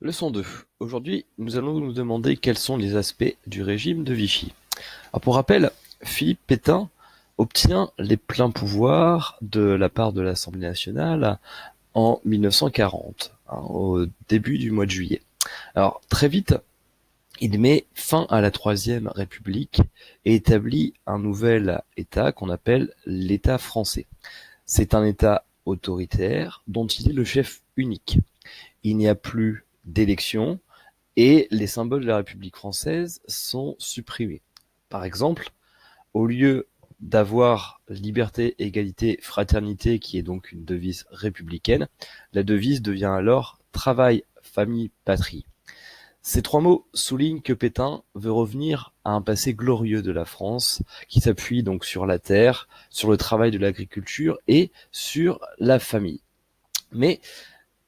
Leçon 2. Aujourd'hui, nous allons nous demander quels sont les aspects du régime de Vichy. Alors, pour rappel, Philippe Pétain obtient les pleins pouvoirs de la part de l'Assemblée nationale en 1940, au début du mois de juillet. Alors, très vite, il met fin à la Troisième République et établit un nouvel État qu'on appelle l'État français. C'est un État autoritaire dont il est le chef unique. Il n'y a plus d'élection, et les symboles de la République française sont supprimés. Par exemple, au lieu d'avoir liberté, égalité, fraternité, qui est donc une devise républicaine, la devise devient alors travail, famille, patrie. Ces trois mots soulignent que Pétain veut revenir à un passé glorieux de la France, qui s'appuie donc sur la terre, sur le travail de l'agriculture et sur la famille. Mais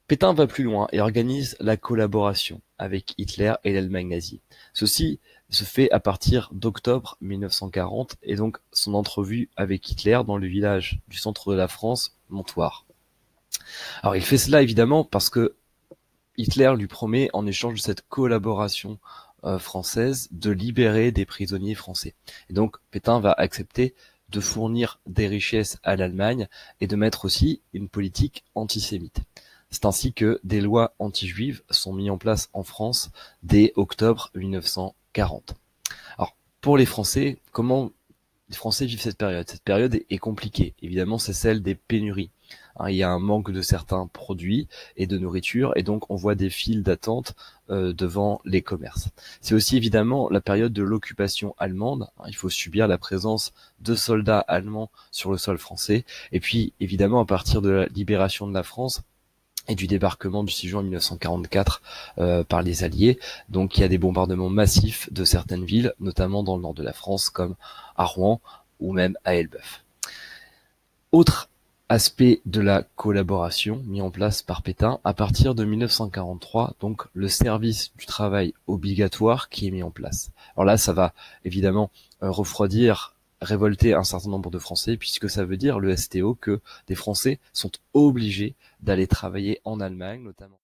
Pétain va plus loin et organise la collaboration avec Hitler et l'Allemagne nazie. Ceci se fait à partir d'octobre 1940 et donc son entrevue avec Hitler dans le village du centre de la France, Montoire. Alors il fait cela évidemment parce que Hitler lui promet en échange de cette collaboration française de libérer des prisonniers français. Et donc Pétain va accepter de fournir des richesses à l'Allemagne et de mettre aussi une politique antisémite. C'est ainsi que des lois anti-juives sont mises en place en France dès octobre 1940. Alors, pour les Français, comment les Français vivent cette période? Cette période est compliquée. Évidemment, c'est celle des pénuries. Il y a un manque de certains produits et de nourriture, et donc on voit des files d'attente devant les commerces. C'est aussi évidemment la période de l'occupation allemande. Il faut subir la présence de soldats allemands sur le sol français. Et puis, évidemment, à partir de la libération de la France, et du débarquement du 6 juin 1944 par les Alliés. Donc il y a des bombardements massifs de certaines villes, notamment dans le nord de la France, comme à Rouen ou même à Elbeuf. Autre aspect de la collaboration mis en place par Pétain, à partir de 1943, donc le service du travail obligatoire qui est mis en place. Alors là, ça va évidemment refroidir, révolter un certain nombre de Français, puisque ça veut dire, le STO, que des Français sont obligés d'aller travailler en Allemagne, notamment.